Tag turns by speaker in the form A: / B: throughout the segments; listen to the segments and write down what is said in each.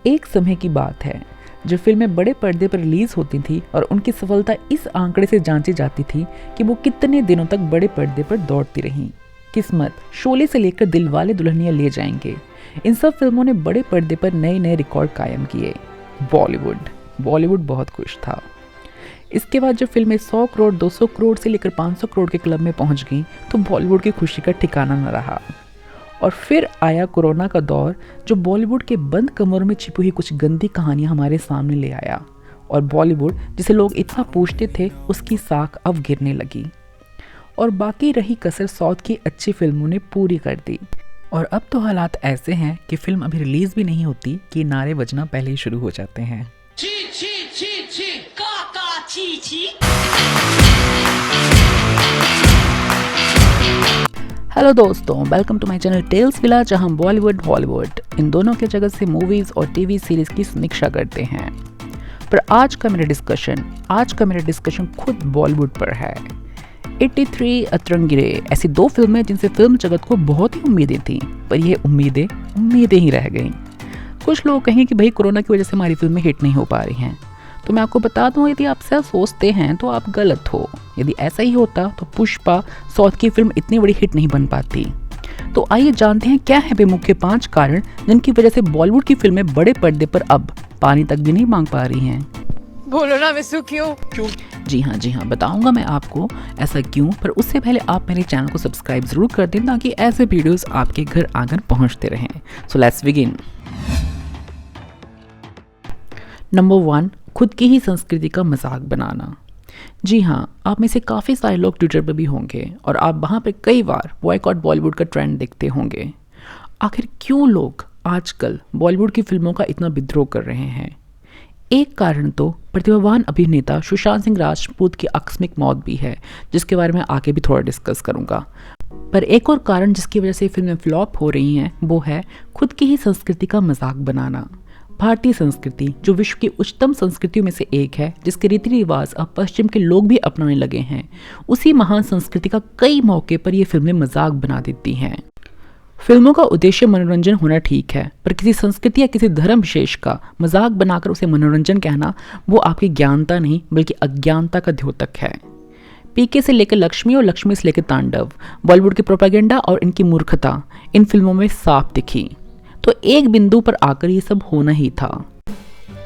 A: एक समय की बात है जब फिल्में बड़े पर्दे पर रिलीज होती थी और उनकी सफलता इस आंकड़े से जांची जाती थी कि वो कितने दिनों तक बड़े पर्दे पर दौड़ती रहीं। किस्मत, शोले से लेकर दिलवाले दुल्हनिया ले जाएंगे, इन सब फिल्मों ने बड़े पर्दे पर नए नए रिकॉर्ड कायम किए। बॉलीवुड बहुत खुश था। इसके बाद जब फिल्में 100 करोड़, 200 करोड़ से लेकर 500 करोड़ के क्लब में पहुंच गईं तो बॉलीवुड की खुशी का ठिकाना न रहा। और फिर आया कोरोना का दौर जो बॉलीवुड के बंद कमरों में छिपी हुई कुछ गंदी कहानियां हमारे सामने ले आया और बॉलीवुड जिसे लोग इतना पूछते थे उसकी साख अब गिरने लगी और बाकी रही कसर साउथ की अच्छी फिल्मों ने पूरी कर दी। और अब तो हालात ऐसे हैं कि फिल्म अभी रिलीज भी नहीं होती कि नारे बजना पहले ही शुरू हो जाते हैं। हेलो दोस्तों, welcome to my channel Tales Villa, जहां बॉलीवुड हॉलीवुड इन दोनों के जगत से मूवीज और टीवी सीरीज की समीक्षा करते हैं। पर आज का मेरा डिस्कशन खुद बॉलीवुड पर है। 83, अतरंगिरे ऐसी दो फिल्में जिनसे फिल्म जगत को बहुत ही उम्मीदें थी, पर ये उम्मीदें ही रह गईं। कुछ लोग कहेंगे कि भाई कोरोना की वजह से हमारी फिल्में हिट नहीं हो पा रही हैं, तो मैं आपको बता दूं, यदि आप ऐसा सोचते हैं तो आप गलत हो। यदि ऐसा ही होता तो पुष्पा साउथ की फिल्म इतनी बड़ी हिट नहीं बन पाती। तो आइए जानते हैं क्या है वे मुख्य 5 कारण जिनकी वजह से बॉलीवुड की फिल्में बड़े पर्दे पर अब पानी तक भी नहीं मांग पा रही हैं।
B: बोलो ना विशु, क्यों?
A: जी हाँ, बताऊंगा मैं आपको ऐसा क्यों, पर उससे पहले आप मेरे चैनल को सब्सक्राइब जरूर कर दें ताकि ऐसे वीडियोस आपके घर आंगन पहुंचते रहें। So let's begin. नंबर 1, खुद की ही संस्कृति का मजाक बनाना। जी हाँ, आप में से काफ़ी सारे लोग ट्विटर पर भी होंगे और आप वहाँ पर कई बार बॉयकॉट बॉलीवुड का ट्रेंड देखते होंगे। आखिर क्यों लोग आजकल बॉलीवुड की फिल्मों का इतना विद्रोह कर रहे हैं? एक कारण तो प्रतिभावान अभिनेता सुशांत सिंह राजपूत की आकस्मिक मौत भी है, जिसके बारे में आगे भी थोड़ा डिस्कस करूँगा। पर एक और कारण जिसकी वजह से फिल्में फ्लॉप हो रही हैं वो है खुद की ही संस्कृति का मजाक बनाना। भारतीय संस्कृति जो विश्व की उच्चतम संस्कृतियों में से एक है, जिसके रीति रिवाज अब पश्चिम के लोग भी अपनाने लगे हैं, उसी महान संस्कृति का कई मौके पर ये फिल्में मजाक बना देती हैं। फिल्मों का उद्देश्य मनोरंजन होना ठीक है, पर किसी संस्कृति या किसी धर्म विशेष का मजाक बनाकर उसे मनोरंजन कहना वो आपकी ज्ञानता नहीं बल्कि अज्ञानता का द्योतक है। पीके से लेकर लक्ष्मी और लक्ष्मी से लेकर तांडव, बॉलीवुड की प्रोपेगेंडा और इनकी मूर्खता इन फिल्मों में साफ दिखी। तो एक बिंदु पर आकर ये सब होना ही था।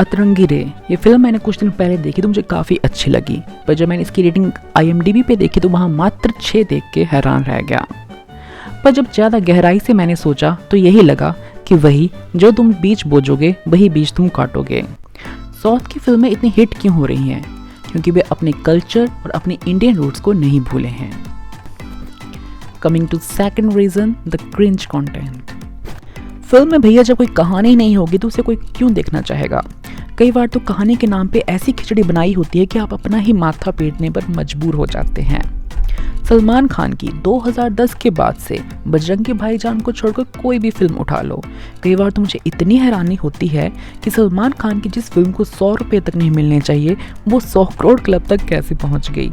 A: अतरंगिरे ये फिल्म मैंने कुछ दिन पहले देखी तो मुझे काफ़ी अच्छी लगी, पर जब मैंने इसकी रेटिंग IMDb पे देखी तो वहाँ मात्र 6 देख के हैरान रह गया। पर जब ज़्यादा गहराई से मैंने सोचा तो यही लगा कि वही जो तुम बीज बोजोगे वही बीज तुम काटोगे। साउथ की फिल्में इतनी हिट क्यों हो रही हैं? क्योंकि वे अपने कल्चर और अपने इंडियन रूट्स को नहीं भूले हैं। Coming to second reason, the cringe content. Film में भैया जब कोई कहानी नहीं होगी तो उसे कोई क्यों देखना चाहेगा? कई बार तो कहानी के नाम पे ऐसी खिचड़ी बनाई होती है कि आप अपना ही माथा पीटने पर मजबूर हो जाते हैं। सलमान खान की 2010 के बाद से बजरंगी भाईजान को छोड़कर कोई भी फिल्म उठा लो, कई बार तो मुझे इतनी हैरानी होती है कि सलमान खान की जिस फिल्म को 100 रुपये तक नहीं मिलने चाहिए वो 100 करोड़ क्लब तक कैसे पहुंच गई।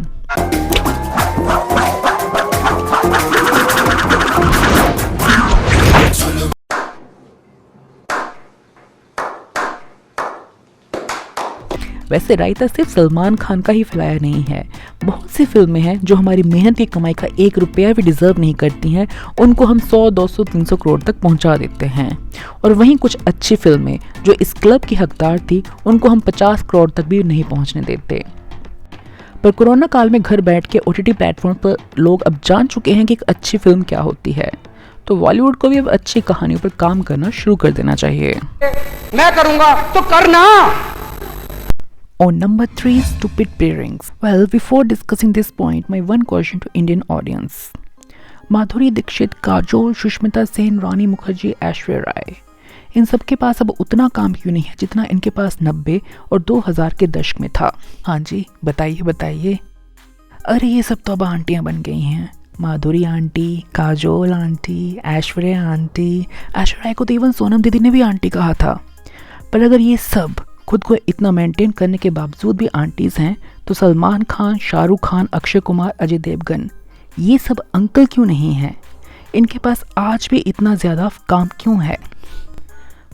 A: वैसे रायता सिर्फ सलमान खान का ही फैलाया नहीं है, बहुत सी फिल्में हैं जो हमारी मेहनत की कमाई का 1 रुपया भी डिजर्व नहीं करती हैं, उनको हम 100, 200, 300 करोड़ तक पहुंचा देते हैं। और वहीं कुछ अच्छी फिल्में जो इस क्लब की हकदार थी उनको हम 50 करोड़ तक भी नहीं पहुंचने देते। पर कोरोना काल में घर बैठ के OTT प्लेटफॉर्म पर लोग अब जान चुके हैं कि एक अच्छी फिल्म क्या होती है, तो बॉलीवुड को भी अब अच्छी कहानियों पर काम करना शुरू कर देना चाहिए।
B: मैं करूंगा तो करना।
A: On number 3, stupid pairings. Well, before discussing this point, my one question to Indian audience. Madhuri Dixit, Kajol, Sushmita Sen, रानी मुखर्जी, ऐश्वर्या राय, इन सब के पास अब उतना काम क्यों नहीं है जितना इनके पास 90 और 2000 के दशक में था? हाँ जी, बताइए। अरे ये सब तो अब आंटियां बन गई हैं। Madhuri aunty, Kajol aunty, Aishwarya aunty, Aishwarya Rai को तो इवन सोनम दीदी ने भी आंटी कहा था। पर अगर ये सब खुद को इतना मेंटेन करने के बावजूद भी आंटीज हैं, तो सलमान खान, शाहरुख खान, अक्षय कुमार, अजय देवगन, ये सब अंकल क्यों नहीं हैं? इनके पास आज भी इतना ज़्यादा काम क्यों है?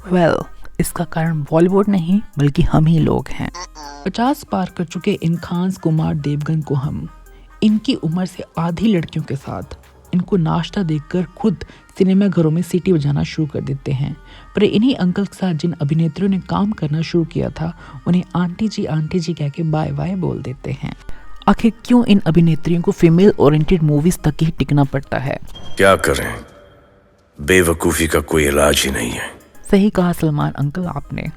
A: वेल, इसका कारण बॉलीवुड नहीं बल्कि हम ही लोग हैं। 50 पार कर चुके इन खान्स कुमार देवगन को हम इनकी उम्र से आधी लड़कियों के साथ इनको नाश्ता देकर खुद सिनेमा घरों में सीटी बजाना शुरू कर देते हैं। पर इन्हीं अंकल के साथ जिन अभिनेत्रियों ने काम करना शुरू किया था उन्हें आंटी जी कह के बाय बाय बोल देते हैं। आखिर क्यों इन अभिनेत्रियों को फीमेल ओरिएंटेड मूवीज तक ही टिकना पड़ता है?
C: क्या करें, बेवकूफ़ी का कोई इलाज ही नहीं है।
A: सही कहा सलमान अंकल आपने।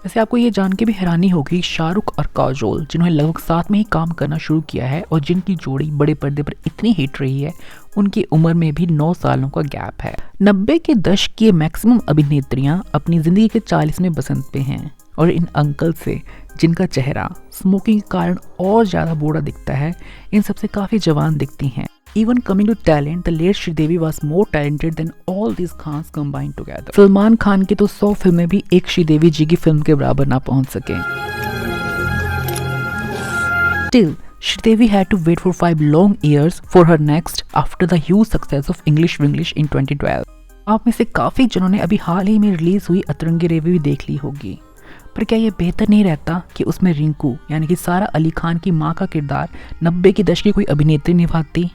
A: वैसे आपको ये जान के भी हैरानी होगी, शाहरुख और काजोल जिन्होंने लगभग साथ में ही काम करना शुरू किया है और जिनकी जोड़ी बड़े पर्दे पर इतनी हिट रही है, उनकी उम्र में भी 9 सालों का गैप है। 90 के दशक की मैक्सिमम अभिनेत्रियां अपनी जिंदगी के 40वें बसंत पे हैं और इन अंकल से जिनका चेहरा स्मोकिंग के कारण और ज़्यादा बूढ़ा दिखता है, इन सबसे काफ़ी जवान दिखती हैं। Even coming to talent, the late Sridevi was more talented than all these Khans combined together. Salman Khan की तो 100 फिल्में भी एक श्रीदेवी जी की फिल्म के बराबर ना पहुंच सके। Still, Sridevi had to wait for 5 long years for her next after the huge success of English Winglish in 2012. आप में से काफ़ी जनों ने अभी हाल ही में रिलीज हुई अतरंगी रेवी भी देख ली होगी, पर क्या ये बेहतर नहीं रहता कि उसमें रिंकू यानी कि सारा अली खान की माँ का किरदार 90 के दशक की कोई अभिनेत्री निभाती?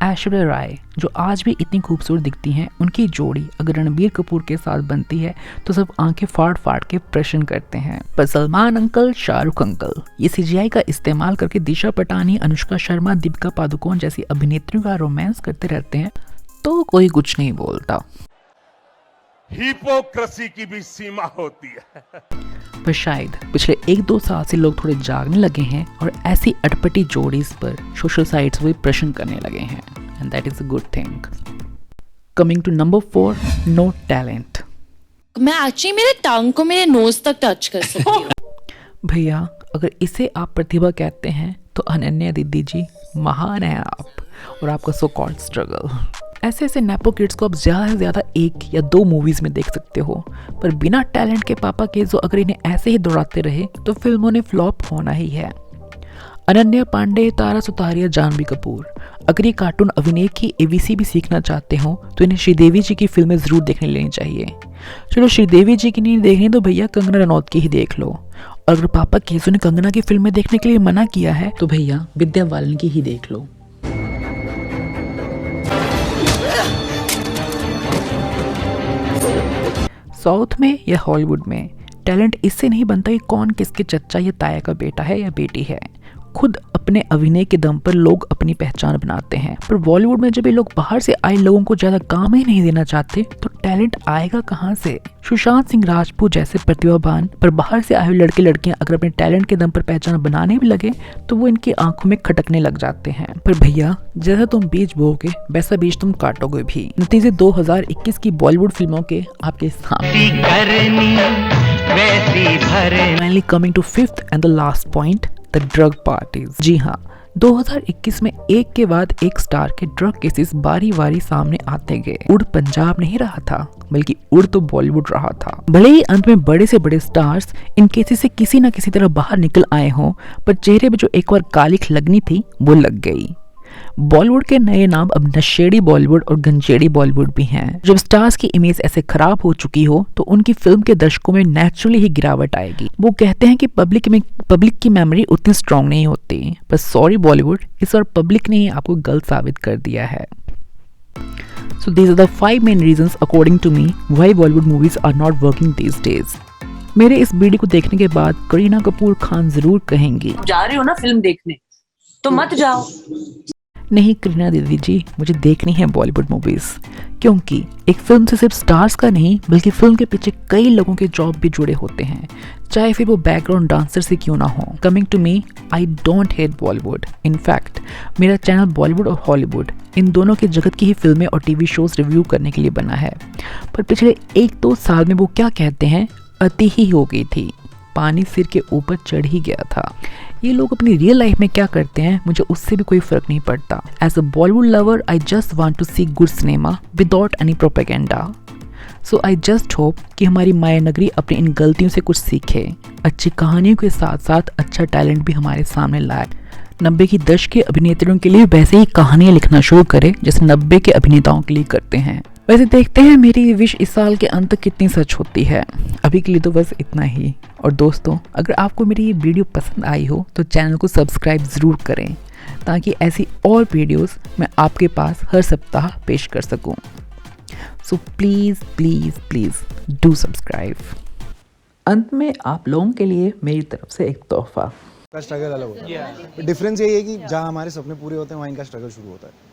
A: ऐश्वर्या राय जो आज भी इतनी खूबसूरत दिखती हैं, उनकी जोड़ी अगर रणबीर कपूर के साथ बनती है तो सब आंखें फाड़ फाड़ के प्रश्न करते हैं। पर सलमान अंकल, शाहरुख अंकल ये सीजीआई का इस्तेमाल करके दिशा पटानी, अनुष्का शर्मा, दीपिका पादुकोण जैसी अभिनेत्रियों का रोमांस करते रहते हैं तो कोई कुछ नहीं बोलता।
D: हिपोक्रेसी की भी सीमा होती है।
A: पर शायद पिछले 1-2 साल से लोग थोड़े जागने लगे हैं और ऐसी अटपटी जोड़ी पर सोशल साइट्स में प्रश्न करने लगे हैं, and that is a good thing. Coming to number 4, no talent.
E: मैं एक्चुअली मेरे टंग को मेरे नोज तक टच कर सकती हूँ।
A: भैया अगर इसे आप प्रतिभा कहते हैं तो अनन्या दीदी जी महान है आप और आपका सो कॉल्ड स्ट्रगल। ऐसे ऐसे नेपो किड्स को आप ज़्यादा से ज़्यादा 1 या 2 मूवीज़ में देख सकते हो, पर बिना टैलेंट के पापा के जो अगर इन्हें ऐसे ही दौड़ाते रहे तो फिल्मों ने फ्लॉप होना ही है। अनन्या पांडे, तारा सुतारिया, जानवी कपूर अगर ये कार्टून अभिनय की एबीसी भी सीखना चाहते हो तो इन्हें श्रीदेवी जी की फिल्में ज़रूर देखने लेनी चाहिए। चलो श्रीदेवी जी की नहीं देखनी तो भैया कंगना रनौत की ही देख लो, और अगर पापा केसु ने कंगना की फिल्में देखने के लिए मना किया है तो भैया विद्या बालन की ही देख लो। साउथ में या हॉलीवुड में टैलेंट इससे नहीं बनता कि कौन किसके चच्चा या ताया का बेटा है या बेटी है। खुद अपने अभिनय के दम पर लोग अपनी पहचान बनाते हैं, पर बॉलीवुड में जब ये लोग बाहर से आए लोगों को ज्यादा काम ही नहीं देना चाहते तो टैलेंट आएगा कहाँ से? सुशांत सिंह राजपूत जैसे प्रतिभावान पर बाहर से आए हुए लड़के लड़कियां अगर अपने टैलेंट के दम पर पहचान बनाने भी लगे तो वो इनकी आंखों में खटकने लग जाते हैं। पर भैया जैसा तुम बीज बोओगे वैसा बीज तुम काटोगे भी। नतीजे 2021 की बॉलीवुड फिल्मों के आपके सामने। Finally coming to 5th and the last point, the drug parties. जी हाँ, 2021 में एक के बाद एक स्टार के ड्रग केसेस बारी बारी सामने आते गए। उड़ पंजाब नहीं रहा था बल्कि उड़ तो बॉलीवुड रहा था। भले ही अंत में बड़े से बड़े स्टार्स इन केसेस से किसी न किसी तरह बाहर निकल आए हों, पर चेहरे पे जो एक बार कालिख लगनी थी वो लग गई। बॉलीवुड के नए नाम अब नशेड़ी बॉलीवुड और गंजेड़ी बॉलीवुड भी हैं। जब स्टार्स की इमेज ऐसे खराब हो चुकी हो तो उनकी फिल्म के दर्शकों में नेचुरली ही गिरावट आएगी। वो कहते हैं कि पब्लिक की मेमोरी उतनी स्ट्रांग नहीं होती, पर सॉरी बॉलीवुड, इस बार पब्लिक ने ही आपको गलत साबित कर दिया है। So these are the 5 main reasons according to me why Bollywood movies are not working these days. मेरे इस वीडियो को देखने के बाद करीना कपूर खान जरूर कहेंगी,
F: जा रहे हो ना फिल्म देखने तो मत जाओ।
A: नहीं करीना दीदी जी, मुझे देखनी है बॉलीवुड मूवीज, क्योंकि एक फिल्म से सिर्फ स्टार्स का नहीं बल्कि फिल्म के पीछे कई लोगों के जॉब भी जुड़े होते हैं, चाहे फिर वो बैकग्राउंड डांसर से क्यों ना हो। Coming to me, I don't hate Bollywood. In fact मेरा चैनल बॉलीवुड और हॉलीवुड इन दोनों के जगत की ही फिल्में और टीवी शोज रिव्यू करने के लिए बना है। पर पिछले 1-2 साल में वो क्या कहते हैं, अति ही हो गई थी, पानी सिर के ऊपर चढ़ ही गया था। ये लोग अपनी रियल लाइफ में क्या करते हैं मुझे उससे भी कोई फर्क नहीं पड़ता। As a Bollywood lover I just want to see good cinema without any propaganda. So I just hope कि हमारी माया नगरी अपनी इन गलतियों से कुछ सीखे, अच्छी कहानियों के साथ साथ अच्छा टैलेंट भी हमारे सामने लाए। 90 की दशक के अभिनेत्रियों के लिए वैसे ही कहानियां लिखना शुरू करे जैसे 90 के अभिनेताओं के लिए करते हैं। वैसे देखते हैं मेरी विश इस साल के अंत तक कितनी सच होती है। अभी के लिए तो बस इतना ही। और दोस्तों, अगर आपको मेरी ये वीडियो पसंद आई हो तो चैनल को सब्सक्राइब ज़रूर करें, ताकि ऐसी और वीडियोस मैं आपके पास हर सप्ताह पेश कर सकूं। So please please please do subscribe. अंत में आप लोगों के लिए मेरी तरफ से एक तोहफा।
G: का स्ट्रगल अलग होता है। डिफरेंस यही है कि जहाँ हमारे सपने पूरे होते हैं वहाँ इनका स्ट्रगल शुरू होता है।